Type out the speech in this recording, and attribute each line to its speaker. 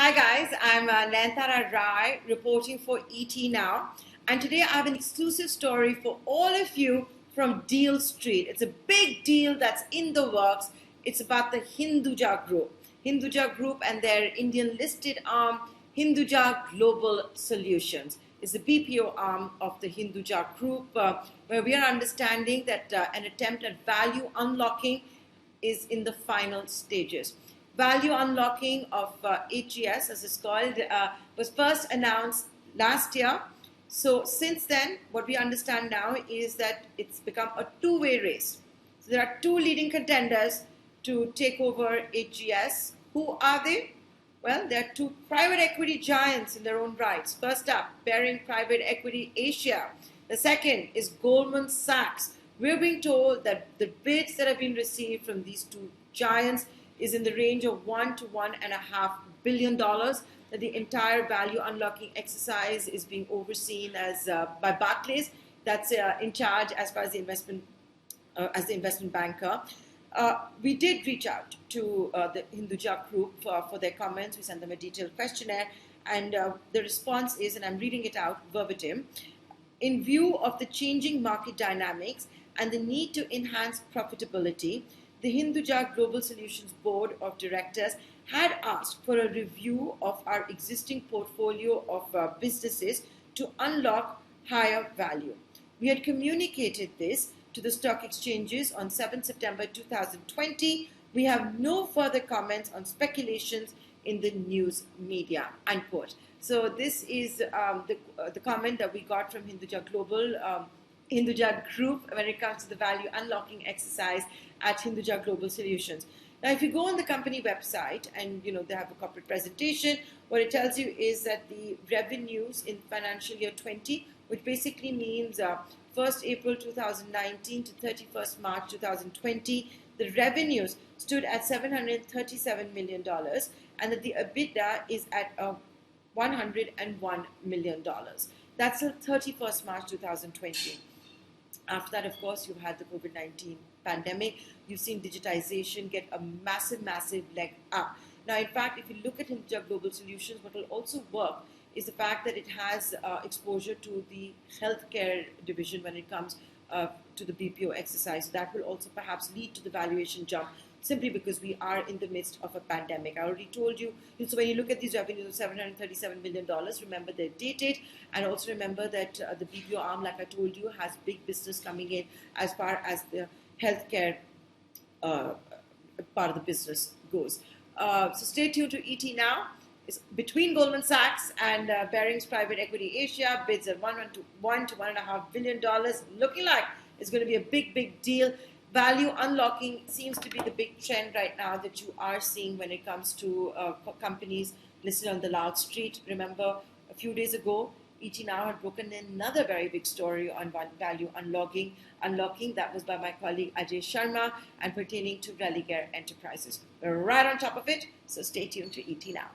Speaker 1: Hi guys, I'm Nayantara Rai reporting for ET Now, and today I have an exclusive story for all of you from Deal Street. It's a big deal that's in the works. It's about the Hinduja Group. Hinduja Group and their Indian listed arm, Hinduja Global Solutions. Is the BPO arm of the Hinduja Group, where we are understanding that an attempt at value unlocking is in the final stages. Value unlocking of HGS, as it's called, was first announced last year. So since then, what we understand now is that it's become a two-way race. So there are two leading contenders to take over HGS. Who are they? Well, there are two private equity giants in their own rights. First up, Baring Private Equity Asia. The second is Goldman Sachs. We're being told that the bids that have been received from these two giants is in the range of $1 to $1.5 billion. That the entire value unlocking exercise is being overseen by Barclays. That's in charge as far as the investment banker. We did reach out to the Hinduja Group for their comments. We sent them a detailed questionnaire, and the response is, and I'm reading it out verbatim, in view of the changing market dynamics and the need to enhance profitability, the Hinduja Global Solutions Board of Directors had asked for a review of our existing portfolio of businesses to unlock higher value. We had communicated this to the stock exchanges on 7 September 2020. We have no further comments on speculations in the news media, unquote. So this is the comment that we got from Hinduja Global, Hinduja Group when it comes to the value unlocking exercise at Hinduja Global Solutions. Now, if you go on the company website and they have a corporate presentation, what it tells you is that the revenues in financial year 20, which basically means 1st April 2019 to 31st March 2020, the revenues stood at $737 million, and that the EBITDA is at $101 million. That's the 31st March 2020. After that, of course, you've had the COVID-19 pandemic. You've seen digitization get a massive, massive leg up. Now, in fact, if you look at Hinduja Global Solutions, what will also work is the fact that it has exposure to the healthcare division when it comes to the BPO exercise. That will also perhaps lead to the valuation jump, simply because we are in the midst of a pandemic. I already told you. So when you look at these revenues of $737 million, remember they're dated, and also remember that the BPO arm, like I told you, has big business coming in as far as the healthcare part of the business goes. So stay tuned to ET Now. It's between Goldman Sachs and Barings Private Equity Asia. Bids at $1 to $1.5 billion. Looking like it's going to be a big, big deal. Value unlocking seems to be the big trend right now that you are seeing when it comes to companies listed on the Loud Street. Remember, a few days ago, ET Now had broken another very big story on value unlocking. That was by my colleague Ajay Sharma and pertaining to Religare Enterprises. We're right on top of it, so stay tuned to ET Now.